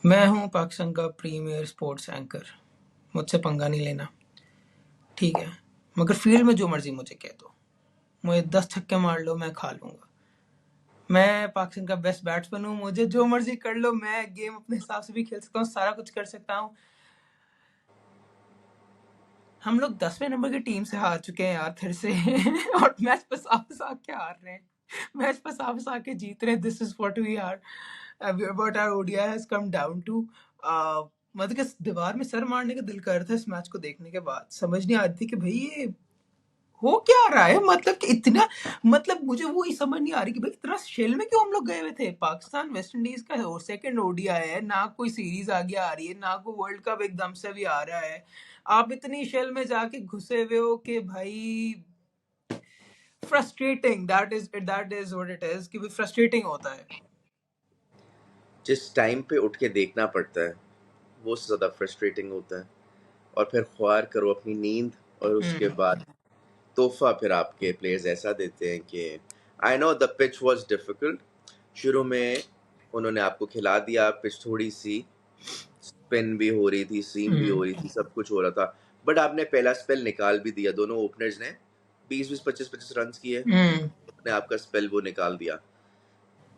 मैं हूँ पाकिस्तान का प्रीमियर स्पोर्ट्स एंकर, मुझसे पंगा नहीं लेना, ठीक है? मगर फील्ड में जो मर्जी मुझे कह दो, मुझे 10 छक्के मार लो, मैं खा लूंगा। मैं पाकिस्तान का बेस्ट बैट्समैन हूँ, मुझे जो मर्जी कर लो, मैं गेम अपने हिसाब से भी खेल सकता हूँ, सारा कुछ कर सकता हूँ। हम लोग 10वें नंबर की टीम से हार चुके हैं यार फिर से और मैच फंसा फंसा के हार रहे हैं, मैच फंसा फंसा के जीत रहे हैं। This is what we are, what our ODI has come down to. मतलब कि दीवार में सर मारने का दिल कर रहा था इस मैच को देखने के बाद। समझ नहीं आ रही थी कि भाई ये हो क्या रहा है, मतलब कि इतना, मतलब मुझे वो ही समझ नहीं आ रही कि भाई इतना शेल में क्यों हम लोग गए हुए थे। पाकिस्तान वेस्ट इंडीज का सेकंड ओडीआई है, ना कोई सीरीज आगे आ रही है, ना कोई वर्ल्ड कप एकदम से भी आ रहा है। आप इतनी शेल में जाके घुसे हुए हो कि भाई frustrating, that is what it is, कि फ्रस्ट्रेटिंग होता है। जिस टाइम पे उठ के देखना पड़ता है वो ज़्यादा फ्रस्ट्रेटिंग होता है। और फिर ख्वार करो अपनी नींद, और उसके बाद तोहफा फिर आपके प्लेयर्स ऐसा देते हैं कि I know the pitch was difficult. शुरू में उन्होंने आपको खिला दिया, पिच थोड़ी सी स्पिन भी हो रही थी, सीम भी हो रही थी, सब कुछ हो रहा था, बट आपने पहला स्पेल निकाल भी दिया। दोनों ओपनर्स ने 20-20, 25-25 रन किए, ने आपका स्पेल वो निकाल दिया।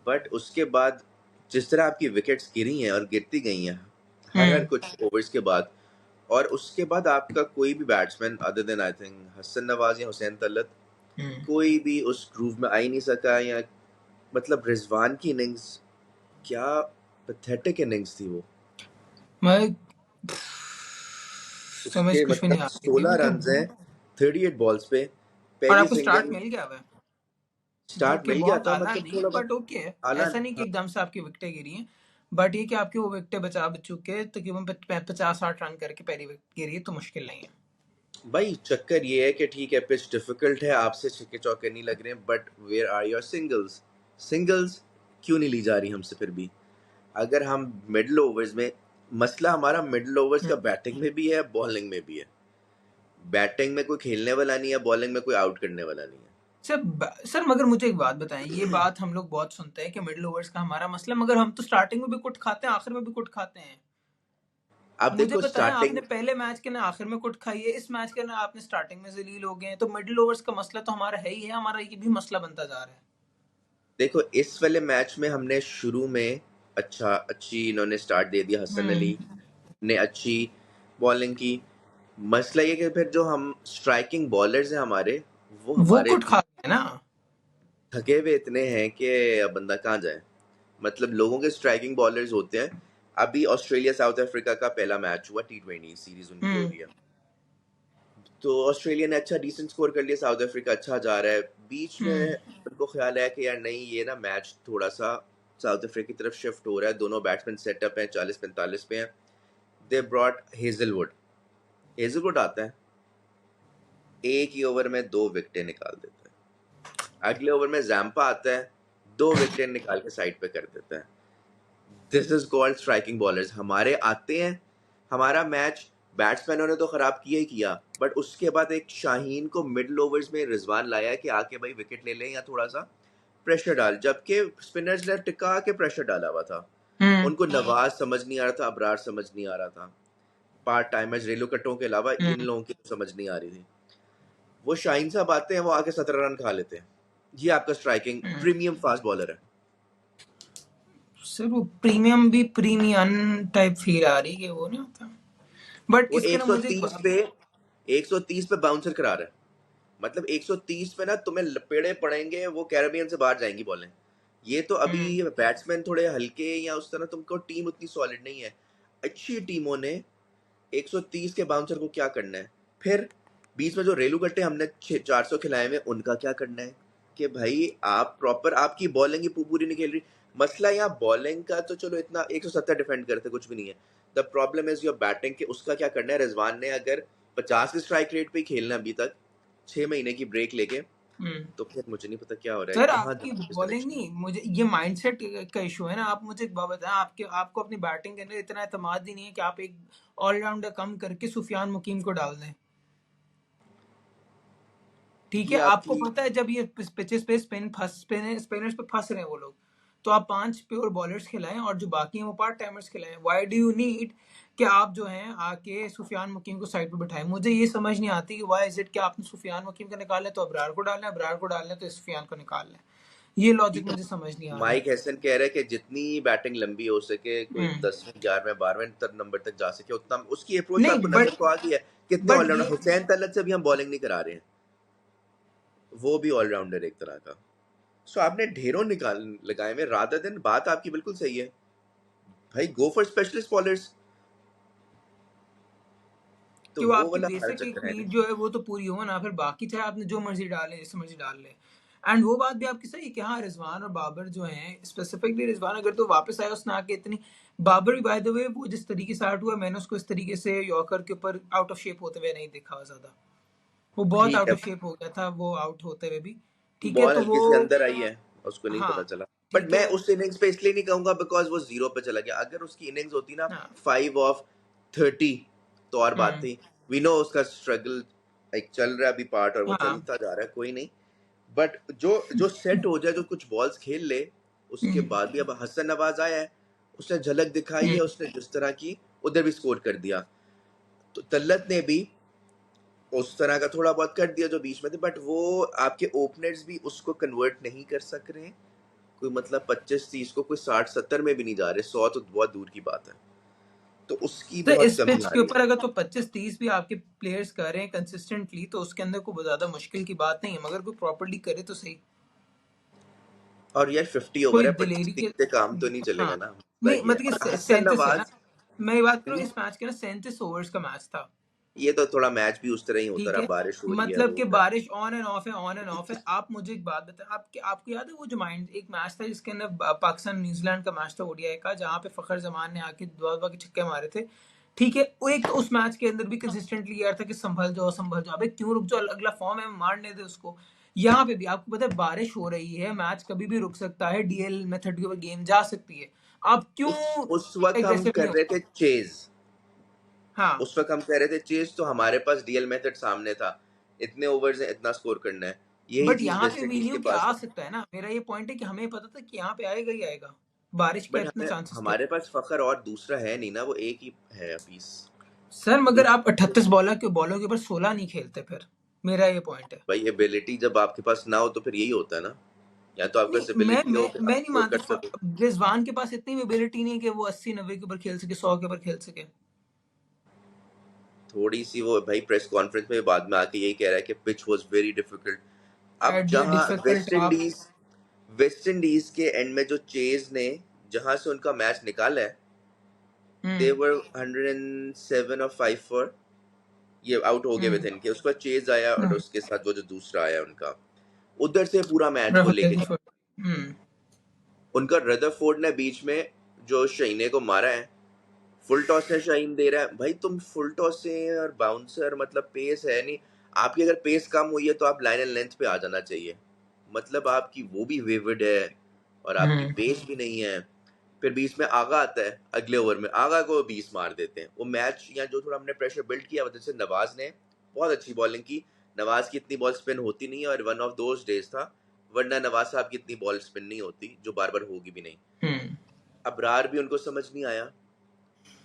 बट उसके बाद जिस तरह आपकी विकेट्स गिरी हैं और गिरती गई हैं हर कुछ ओवर्स के बाद, और उसके बाद आपका कोई भी batsman other than I think Hasan Nawaz या हुसैन तलत, कोई भी उस ग्रूव में आ ही नहीं सका। या मतलब रिजवान की इनिंग्स, क्या पैथेटिक इनिंग्स थी वो। मैं समझ उसके कुछ भी नहीं मतलब आ रही थी 16 क्योंकि, रन हैं 38 बॉल्स पे, और पहली आपको स्टार्ट सिंगल मिल गया हुआ है जो स्टार्ट कि मिल गया बहुत था, आला मतलब नहीं है, थोड़ा बट बहुत ओके है। आला। ऐसा नहीं कि हाँ, एकदम से आपकी विकेटें गिरी हैं, बट ये कि आपकी वो विकेटें बचा चुके तकरीबन 50-60 रन करके पहली विकेट गिरी है, तो मुश्किल नहीं है। भाई चक्कर ये है कि ठीक है पिच डिफिकल्ट है, आपसे छक्के चौके नहीं लग रहे हैं, but where are your singles? Singles क्यों नहीं ली जा रही हमसे फिर भी? अगर हम मिडिल ओवर्स में, मसला हमारा मिडिल ओवर्स का बैटिंग में भी है, बॉलिंग में भी है। बैटिंग में कोई खेलने वाला नहीं है, बॉलिंग में कोई आउट करने वाला नहीं है। सर मगर मुझे एक बात बताएं, ये बात हम लोग बहुत सुनते हैं कि मिडिल ओवर्स का हमारा मसला, मगर हम तो स्टार्टिंग में भी कुट खाते हैं, आखिर में भी कुट खाते हैं। आप मुझे देखो बताएं, आपने स्टार्टिंग, पहले मैच के ना आखिर में कुट खाई है, इस मैच के ना आपने स्टार्टिंग में जलील हो गए हैं, तो मिडिल ओवर्स का मसला तो हमारा है ही है, हमारा ये भी मसला बनता जा रहा है। देखो इस वाले मैच में हमने शुरू में अच्छी इन्होंने स्टार्ट दे दिया, हसन अली ने अच्छी बॉलिंग की। मसला ये कि फिर जो हम स्ट्राइकिंग बॉलर्स हैं हमारे, वो वो हमारे कुट खा गए ना। थके हुए इतने हैं कि अब बंदा कहाँ जाए। मतलब लोगों के स्ट्राइकिंग बॉलर्स होते हैं। अभी ऑस्ट्रेलिया साउथ अफ्रीका का पहला मैच हुआ, T20 सीरीज उनकी हो रही है, तो ऑस्ट्रेलिया ने अच्छा डिसेंट स्कोर कर लिया, साउथ अफ्रीका अच्छा जा रहा है। बीच में उनको ख्याल है कि यार नहीं, ये ना मैच थोड़ा सा साउथ अफ्रीका की तरफ शिफ्ट हो रहा है, दोनों बैट्समैन सेटअप हैं, 40-45 पे हैं। They brought Hazlewood. हेजलवुड आता है, एक ही ओवर में 2 विकेटें निकाल देता है। अगले ओवर में जैम्पा आता है, 2 विकेटें निकाल के साइड पे कर देता है। This is called striking bowlers. हमारे आते हैं, हमारा मैच बैट्समैनों ने तो खराब किया ही किया, बट उसके बाद एक शाहीन को मिडिल ओवर्स में रिजवान लाया कि आके भाई विकेट ले लें या थोड़ा सा प्रेशर डाल, जबकि स्पिनर्स ने टिका के प्रेशर डाला हुआ था। उनको नवाज समझ नहीं आ रहा था, अबरार समझ नहीं आ रहा था, पार्ट टाइमर्स रेलू कट्टों के अलावा इन लोगों की समझ नहीं आ रही थी। वो शाहीन साहब आते हैं, वो आके 17 रन खा लेते हैं। ये आपका स्ट्राइकिंग प्रीमियम फास्ट बॉलर है। सर वो प्रीमियम भी प्रीमियम टाइप फील आ रही है कि वो नहीं होता, बट वो इसके ना मुझे एक 130 पे 130 पे बाउंसर करा रहा है। मतलब 130 पे ना तुम्हें लपेड़े पड़ेंगे, वो कैरेबियन से बाहर जाएंगी बॉलें। ये तो अभी बैट्समैन थोड़े हल्के या उस तरह, तुमको टीम उतनी सॉलिड नहीं है। अच्छी टीमों ने 130 के बाउंसर को क्या करना है? फिर बीच में जो रेलू कट्टे हमने 400 खिलाए हुए, उनका क्या करना है? कि भाई आप प्रॉपर, आपकी बॉलिंग ही पूरी नहीं खेल रही। मसला यहाँ बॉलिंग का तो चलो इतना 170 डिफेंड करते कुछ भी नहीं है। The problem is your batting के, उसका क्या करना है? रिजवान ने अगर 50 के स्ट्राइक रेट पे ही खेलना अभी तक 6 महीने की ब्रेक लेके, तो फिर मुझे नहीं पता क्या हो रहा है, सर कहाँ आपकी जाएगी बॉलिंग सिलेक्शन। नहीं, मुझे ये माइंडसेट का इशू है ना। आप मुझे एक बात बताएं, आपको अपनी बैटिंग के अंदर इतना एतमाद ही नहीं है कि आप एक ऑलराउंडर कम करके सुफियान मुकीम को डाल दें, ठीक है? ये आपको आपकी पता है जब ये पिचेस पे स्पिनर्स पे फंस रहे हैं वो लोग, तो आप 5 प्योर बॉलर्स खिलाएं और जो बाकी हैं वो पार्ट टाइमर्स खिलाएं। व्हाई डू यू नीड कि आप जो हैं आके सुफियान मुकीम को साइड पे बिठाएं? मुझे ये समझ नहीं आती कि व्हाई इज इट कि आपने सुफियान मुकीम का निकाला है तो अबरार को डालना है, अबरार को डालना है तो सुफियान को निकालना है। ये लॉजिक ठीक है, मुझे समझ नहीं आ रहा। माइक हैसन कह रहा है कि जितनी बैटिंग लंबी हो सके, कोई हम्म 10वें 11वें 12वें तक नंबर तक जा सके उतना, उसकी अप्रोच तो नहीं आपको बट नजर तो आ गई है। कितने बट ऑलराउंडर, ये हुसैन तलत से भी हम बॉलिंग नहीं करा रहे हैं, वो भी ऑलराउंडर एक तरह का। सो आपने ढेरों निकाल लगाए में, रादर देन, बात आपकी बिल्कुल सही है भाई, गो फॉर स्पेशलिस्ट बॉलर्स। तो कि वो वो आपकी वाला हमारा बेसिक एक चक्कर है नीड नहीं। जो है वो तो पूरी हो ना, फिर बाकी चाहे आपने जो मर्जी डाले जैसे मर्जी डाल ले। एंड वो बात भी आपकी सही कि हाँ रिजवान और बाबर जो हैं, स्पेसिफिकली रिजवान अगर तो वापस आया उसने आके इतनी, बाबर भी बाय द वे वो जिस तरीके से आउट हुआ मैंने उसको इस तरीके से यॉर्कर के ऊपर आउट ऑफ शेप होते हुए नहीं देखा ज्यादा। वो बहुत ठीक आउट है, ऑफ शेप हो गया था वो आउट होते हुए भी। ठीक है बॉल तो हल्के वो से अंदर आई है, उसको नहीं हाँ पता चला। बट ठीक मैं है उस इनिंग्स पे इसलिए नहीं कहूंगा बिकॉज वो जीरो पे चला गया। अगर उसकी इनिंग्स होती ना हाँ 5 ऑफ 30 तो और बात हम्म थी। वी नो उसका स्ट्रगल एक चल रहा है अभी पार्ट, और वो हाँ चलता जा रहा है, कोई नहीं। बट जो जो सेट हो जाए, जो कुछ बॉल्स खेल ले, उसके हम्म बाद भी, अब हसन नवाज आया है, उसने झलक दिखाई हम्म है, उसने जिस तरह की उधर भी स्कोर कर दिया। तो तल्लत ने भी उस तरह का थोड़ा बहुत कर दिया जो बीच में थे, बट वो आपके ओपनर्स भी उसको कन्वर्ट नहीं कर सक रहे हैं। कोई मतलब 25-30 को, कोई 60-70 में भी नहीं जा रहे, 100 तो बहुत दूर की बात है। तो उसकी तो बहुत इस कमी पिच आ के रही ऊपर है। अगर तो 25-30 भी आपके प्लेयर्स कर रहे हैं कंसिस्टेंटली तो उसके अंदर कोई ज्यादा मुश्किल की बात नहीं है, मगर कोई प्रॉपर्ली करे तो सही। और यार 50 ओवर कोई है, दिलेरी 25-30 के से काम तो नहीं चलेगा हाँ ना, मसला नहीं ये है। मतलब और कि हसन 37 है ना, नवाज, मैं ये बात करूँ हम्म, इस मैच के ना 37 ओवर्स का मैच था। ये तो थोड़ा मैच भी उस तरह ही होता ठीक रहा, है बारिश हो रही है, मतलब वो कि होता है। बारिश ऑन एंड ऑफ है ऑन एंड ऑफ है। आप मुझे एक बात बताएं, आपको याद है वो जो माइंड एक मैच था जिसके अंदर पाकिस्तान न्यूजीलैंड का मैच था ओडीआई का, जहाँ पे फखर जमान ने आके दुआ दुआ के छक्के मारे थे। ठीक है वो एक तो उस मैच के अंदर भी कंसिस्टेंटली यार था कि संभल जाओ अबे क्यों रुक जाओ, अगला फॉर्म है मारने दे उसको। यहाँ पे भी आपको पता है बारिश हो रही है, मैच कभी भी रुक सकता है, डीएल मेथड के ऊपर गेम जा सकती है। आप क्यों उस वक्त हम एग्रेसिव नहीं कर हो? रहे थे चेज, हाँ उस वक्त हम कह रहे थे चेज, तो हमारे पास डीएल मेथड सामने था, इतने ओवर्स हैं, इतना स्कोर करना है। यही बट चीज यहाँ वेस्ट पे वी इंडीज के न्यू कि पास आ है। सकता है ना, मेरा ये पॉइंट है कि हमें पता था कि यहाँ पे आएगा ही आएगा। बारिश के बट इतने हमें, चांसेस थे। हमारे पास फखर और दूसरा है नहीं ना, वो एक ही है पीस। सर मगर दूसरा आप 38 बॉलों के ऊपर 16 नहीं खेलते फिर, मेरा ये पॉइंट है। भाई, एबिलिटी जब आपके पास ना हो तो फिर यही होता है ना, या तो आपके नहीं पास एबिलिटी हो कि मैं आप नहीं स्कोर मानता कर सको। रिजवान के पास इतनी एबिलिटी नहीं है कि वो 80-90 के ऊपर खेल सके, 100 के ऊपर खेल सके। थोड़ी सी वो भाई प्रेस कॉन्फ्रेंस में बाद में आके यही कह रहा है कि पिच वाज वेरी डिफिकल्ट। अब जहां डिफिकल्ट आप वेस्ट इंडीज के एंड में जो चेज ने, जहां से उनका मैच निकाला है, दे हम्म वर 107 और 5 फॉर, ये आउट हो गए हम्म विद इनके, उसके बाद चेज आया और हम्म उसके साथ वो जो दूसरा आया उनका, उधर से पूरा मैच वो लेके गए। हम्म उनका रदरफोर्ड ने बीच में जो शहीने को मारा है, फुल टॉस से शाइन दे रहा है भाई, तुम फुल टॉस से और बाउंसर, मतलब पेस है नहीं आपकी। अगर पेस कम हुई है तो आप लाइन एंड लेंथ पे आ जाना चाहिए, मतलब आपकी वो भी वेवर्ड है और आपकी हम्म पेस भी नहीं है। फिर बीच में आगा आता है, अगले ओवर में आगा को 20 मार देते हैं। वो मैच या जो थोड़ा हमने प्रेशर बिल्ड किया, वजह से नवाज ने बहुत अच्छी बॉलिंग की। नवाज की इतनी बॉल स्पिन होती नहीं है, और वन ऑफ दोज डेज था, वरना नवाज साहब की इतनी बॉल स्पिन नहीं होती, जो बार बार होगी भी नहीं। हम्म अबरार भी उनको समझ नहीं आया।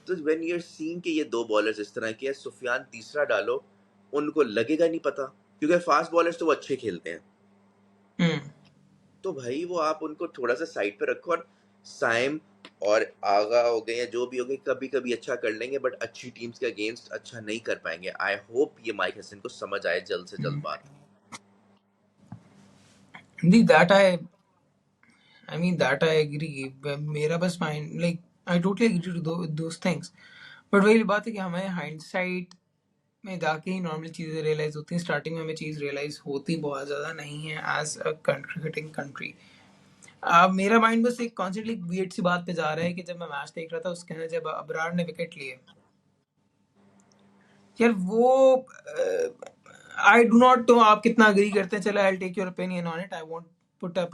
तो व्हेन यू आर सीइंग कि ये दो बॉलर्स इस तरह के हैं, सुफियान तीसरा डालो, उनको लगेगा नहीं पता, क्योंकि फास्ट बॉलर्स तो वो अच्छे खेलते हैं। हम्म तो भाई वो आप उनको थोड़ा सा साइड पे रखो, और साइम और आगा हो गए या जो भी हो गए, कभी कभी अच्छा कर लेंगे, बट अच्छी टीम्स के अगेंस्ट अच्छा नहीं कर पाएंगे। आई होप ये माइक हसन को समझ आए जल्द से जल्द बात। That I mean that I agree. मेरा बस mind like I totally agree to those things. But वही बात है कि हमें हाइंडसाइट में जाके ही नॉर्मल चीज़ें रियलाइज होती हैं, स्टार्टिंग में हमें चीज़ रियलाइज होती बहुत ज़्यादा नहीं है एज अ कंट्रीब्यूटिंग कंट्री। मेरा माइंड बस एक कॉन्स्टेंटली वियर्ड सी बात पे जा रहा है कि जब मैं मैच देख रहा था उसके अंदर जब अबरार ने विकेट लिए, यार वो आई डू नॉट नो आप कितना अग्री करते हैं, चलो I take your opinion on it, I won't put up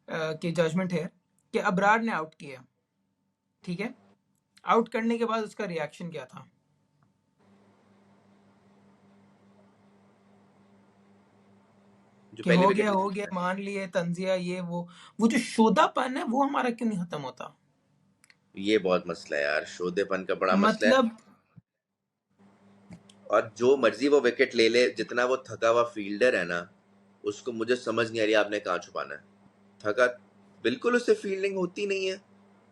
की जजमेंट है कि अबरार ने आउट किया। ठीक है आउट करने के बाद उसका रिएक्शन क्या था? जो कि पहली हो विकेट गया ली हो थी गया, उसने। मान लिए तंजिया, ये वो जो शोधापन है वो हमारा क्यों नहीं खत्म होता? ये बहुत मसला है यार, शोधेपन का बड़ा मसला है। मतलब और जो मर्जी वो विकेट ले ले, जितना वो थका हुआ फील्डर है ना, उसको मुझे समझ नहीं आ रही आपने कहाँ छुपाना है। थका बिल्कुल, उससे फील्डिंग होती नहीं है।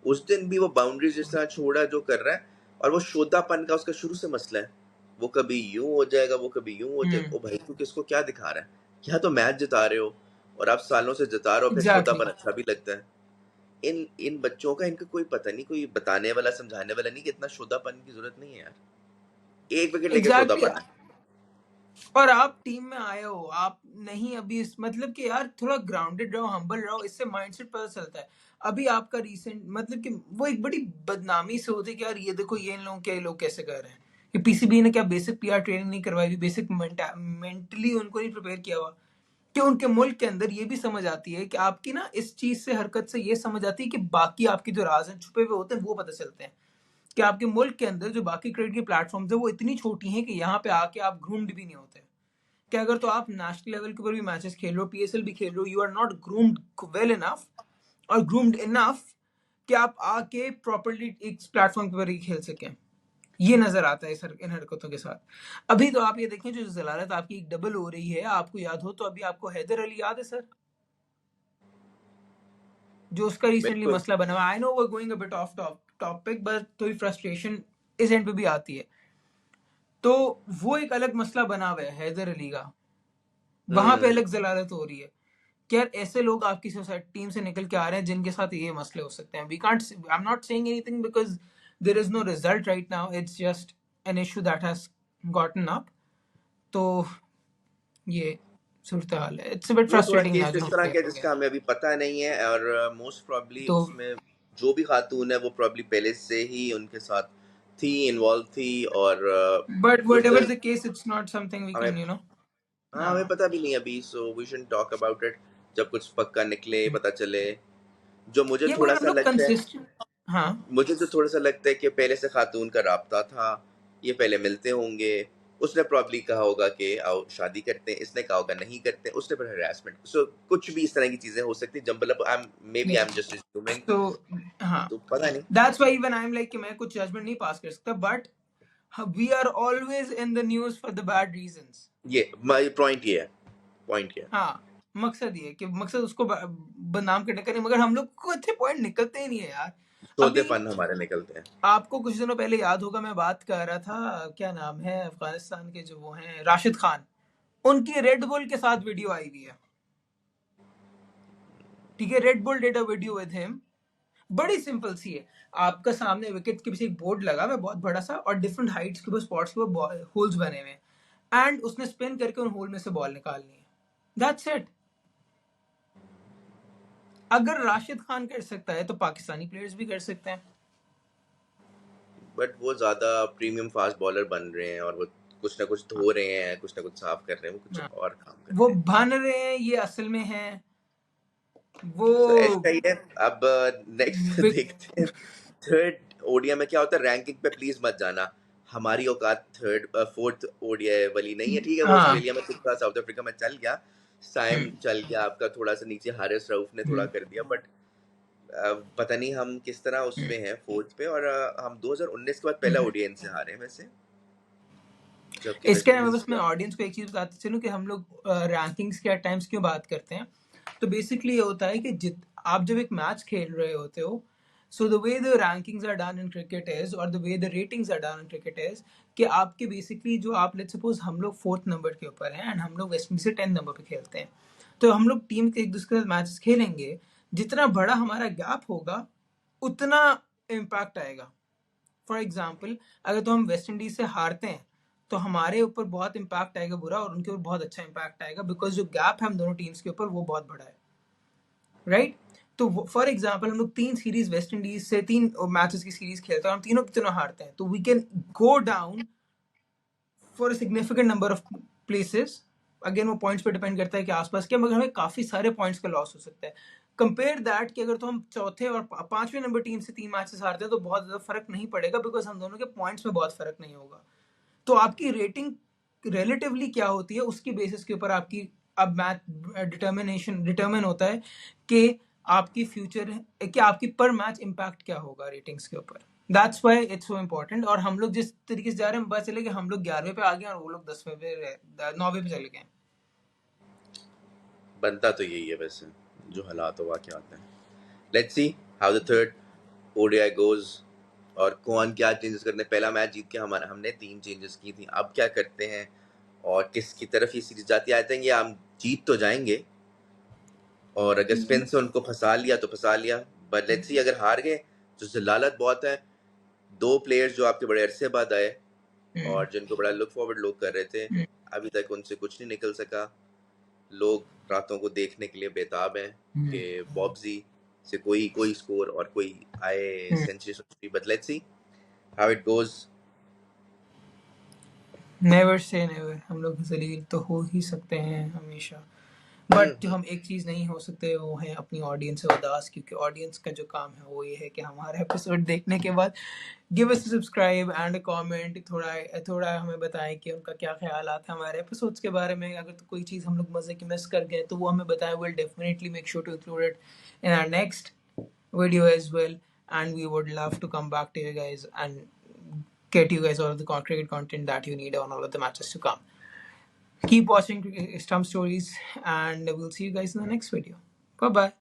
उस दिन भी वो बाउंड्रीज जिस तरह छोड़ा जो कर रहा है, और वो शोधापन का उसका शुरू से मसला है। वो कभी यूं हो जाएगा, वो कभी यूं हो जाएगा। ओ भाई, तू किसको क्या दिखा रहा है? क्या तो मैच जिता रहे हो, और आप सालों से जिता रहे हो, फिर एग्जैक्टली। शोधापन अच्छा भी लगता है। इन इन बच्चों का, इनका कोई पता नहीं, कोई बताने वाला समझाने वाला नहीं कि इतना शोधापन की जरूरत नहीं है यार। एक विकेट लेके एग्जैक्टली। शोधापन है। और आप टीम में आए हो, आप नहीं अभी इस मतलब कि यार थोड़ा ग्राउंडेड रहो, हम्बल रहो, इससे माइंडसेट पता चलता है। अभी आपका रीसेंट मतलब कि वो एक बड़ी बदनामी से होती है कि यार ये देखो ये इन लोगों के, ये लोग कैसे कर रहे हैं, कि पीसीबी ने क्या बेसिक पीआर ट्रेनिंग नहीं करवाई हुई, बेसिक मेंटली उनको नहीं प्रिपेयर किया हुआ, कि उनके मुल्क के अंदर ये भी समझ आती है कि आपकी ना इस चीज से, हरकत से ये समझ आती है कि बाकी आपके जो राज हैं छुपे हुए होते हैं वो पता चलते हैं, कि आपके मुल्क के अंदर जो बाकी क्रिकेट के प्लेटफॉर्म्स है वो इतनी छोटी हैं कि यहाँ पे आके आप ग्रूम्ड भी नहीं होते। कि अगर तो आप नेशनल लेवल के ऊपर भी मैचेस खेल रहे हो, पीएसएल भी खेल रहे हो, you are not groomed well enough और ग्रूम्ड इनफ कि आप आके प्रॉपर्ली एक प्लेटफॉर्म पर ही खेल सकें। ये नजर आता है सर इन हरकतों के साथ। अभी तो आप ये देखें जो जलालत आपकी एक डबल हो रही है, आपको याद हो तो अभी आपको हैदर अली याद है सर, जो उसका रिसेंटली बिल्कुल। मसला बना हुआ। I know we going a bit off topic, but थोड़ी फ्रस्ट्रेशन इस एंड पे भी आती है। तो वो एक अलग मसला बना हुआ है हैदर अली का, वहां पे हम्म। अलग जलालत हो रही है कि यार ऐसे लोग आपकी सोसाइटी टीम से निकल के आ रहे हैं जिनके साथ ये मसले हो सकते हैं। We can't, I am not saying anything because there is no result right now, it's just an issue that has gotten up. तो ये सूरत हाल है, इट्स अ बिट वो थोड़ा फ्रस्ट्रेटिंग ना केस जो इस हम तरह का है फेस हो गया। जिसका हमें अभी पता नहीं है, और मोस्ट प्रॉब्ली तो उसमें जो भी खातून है वो प्रॉब्ली पहले से ही उनके साथ थी, इन्वॉल्व थी, और बट वट कुछ एवर दिन the case, it's not something we हमें, कैन हाँ, हमें हाँ। पता भी नहीं अभी, so we should talk about it जब कुछ पक्का निकले, पता चले। जो मुझे ये थोड़ा मगर हम सा लोग लगता है, कंसिस्टेंट। हाँ। मुझे तो थोड़ा सा लगता है कि पहले से खातून का राब्ता था, ये पहले मिलते होंगे। उसने प्रॉब्ली कहा होगा कि आओ शादी करते हैं, इसने कहा होगा नहीं करते, उसने पर हरासमेंट, सो कुछ भी इस तरह की चीजें हो सकती, jumble up, I am, maybe I am just assuming. तो हाँ, तो पता नहीं। That's why even I am like कि मैं कुछ जजमेंट नहीं पास कर सकता, but we are always in the news for the bad reasons। ये माय पॉइंट, ये है पॉइंट, ये है हाँ, मकसद ये कि मकसद उसको बदनाम करने का नहीं, मगर हम लोग को अच्छे पॉइंट निकलते ही नहीं है यार। अभी सौदेपन हमारे निकलते हैं। आपको कुछ दिनों पहले याद होगा मैं बात कर रहा था, क्या नाम है अफगानिस्तान के जो वो हैं राशिद खान, उनकी रेड बुल के साथ वीडियो आई हुई है। ठीक है, red bull did a video with him, बड़ी सिंपल सी है। आपका सामने विकेट के पीछे एक बोर्ड लगा हुआ है बहुत बड़ा सा, और डिफरेंट हाइट्स के ऊपर स्पॉट्स के ऊपर होल्स बने हुए हैं, एंड उसने स्पिन करके उन होल में से बॉल निकालनी है। That's it. अगर राशिद खान कर सकता है तो पाकिस्तानी प्लेयर्स भी कर सकते हैं। बट वो ज्यादा प्रीमियम फास्ट बॉलर बन रहे हैं, और वो कुछ ना कुछ धो रहे हैं, कुछ ना कुछ साफ कर रहे हैं, वो कुछ हाँ, और काम कर वो रहे हैं। बन रहे हैं, ये असल में है वो सो ऐसा ही है। अब नेक्स्ट विक, देखते हैं। थर्ड ओडिया में क्या होता है, रैंकिंग पे प्लीज मत जाना। हमारी औकात थर्ड फोर्थ ओडीआई वाली नहीं है, ठीक है। वो हाँ। ऑस्ट्रेलिया में खुद था, साउथ अफ्रीका में चल गया, साइम चल गया आपका, थोड़ा सा नीचे हारिस रऊफ ने थोड़ा हम्म, कर दिया, बट पता नहीं हम किस तरह उस पे हैं, फोर्थ पे। और हम 2019 के बाद पहला हम्म। ओडीआई इनसे हारे हैं वैसे, जबकि इसके वेस्ट अलावा इंडीज बस मैं का। ऑडियंस को एक चीज बताते चलूं कि हम लोग रैंकिंग्स के टाइम्स क्यों बात करते हैं। तो बेसिकली ये होता है कि जित आप जब एक मैच खेल रहे होते हो, so the way the rankings are done in cricket is, और the way the ratings are done in cricket is, कि आपके बेसिकली जो आप लेट्स सपोज हम लोग फोर्थ नंबर के ऊपर हैं एंड हम लोग वेस्ट इंडीज से 10 नंबर पे खेलते हैं, तो हम लोग टीम के एक दूसरे के साथ मैचेस खेलेंगे, जितना बड़ा हमारा गैप होगा उतना इम्पैक्ट आएगा। फॉर एग्जाम्पल, अगर तो हम वेस्ट इंडीज से हारते हैं तो हमारे ऊपर बहुत इम्पैक्ट आएगा बुरा, और उनके ऊपर बहुत अच्छा इम्पैक्ट आएगा, बिकॉज जो गैप है हम दोनों टीम्स के ऊपर वो बहुत बड़ा है, राइट। तो फॉर एग्जाम्पल हम लोग 3 सीरीज वेस्ट इंडीज से, 3 मैचेस की सीरीज खेलते हैं, हम तीनों की तीनों हारते हैं, तो we can go down for a significant number of places. Again वो पॉइंट्स पे डिपेंड करता है कि आसपास क्या, मगर हमें काफी सारे पॉइंट्स का लॉस हो सकता है। कंपेयर दैट कि अगर तो हम चौथे और पांचवें नंबर टीम से 3 मैचेस हारते हैं तो बहुत ज्यादा फर्क नहीं पड़ेगा, बिकॉज हम दोनों के पॉइंट्स में बहुत फर्क नहीं होगा। तो आपकी रेटिंग रिलेटिवली क्या होती है उसकी बेसिस के ऊपर आपकी अब मैच डिटर्मिन होता है कि आपकी फ्यूचर, कि आपकी पर मैच इम्पैक्ट क्या होगा रेटिंग्स के ऊपर। That's why it's so important. और हम लोग जिस तरीके से जा रहे हैं, पता चले कि हम लोग 11वें पे आ गए और वो लोग 10वें पे 9वें पे चले गए। बनता तो यही है वैसे, जो हालात हुआ क्या आता है। Let's see how the third ODI goes और कौन क्या चेंजेस करते हैं। पहला मैच जीत के हमने 3 चेंजेस की थी, अब क्या करते हैं और किसकी तरफ ये सीरीज जाती है। आई थिंक ये हम जीत तो जाएंगे, और अगर स्पिन से उनको फंसा लिया तो फंसा लिया, बट लेट्स सी अगर हार गए तो जलालत बहुत है। 2 प्लेयर्स जो आपके बड़े अरसे बाद आए और जिनको बड़ा लुक फॉरवर्ड लोग कर रहे थे, अभी तक उनसे कुछ नहीं निकल सका। लोग रातों को देखने के लिए बेताब हैं कि बॉब्जी से कोई स्कोर और कोई आए century. But let's see how it goes. Never say never. हम लोग जलील तो हो ही सकते हैं हमेशा, बट जो हम एक चीज़ नहीं हो सकते वो है अपनी ऑडियंस से उदास, क्योंकि ऑडियंस का जो काम है वो ये है कि हमारा एपिसोड देखने के बाद give us subscribe and comment, थोड़ा हमें बताएं कि उनका क्या ख्यालात है हमारे एपिसोड्स के बारे में। अगर तो कोई चीज़ हम लोग मज़े की मिस कर गए तो वो हमें बताएं। Will definitely make sure to include it in our next video as well, and we would love to come back to you guys and get you guys all of the cricket content that you need on all of the matches to come. Keep watching Stump Stories, and we'll see you guys in the next video. Bye bye.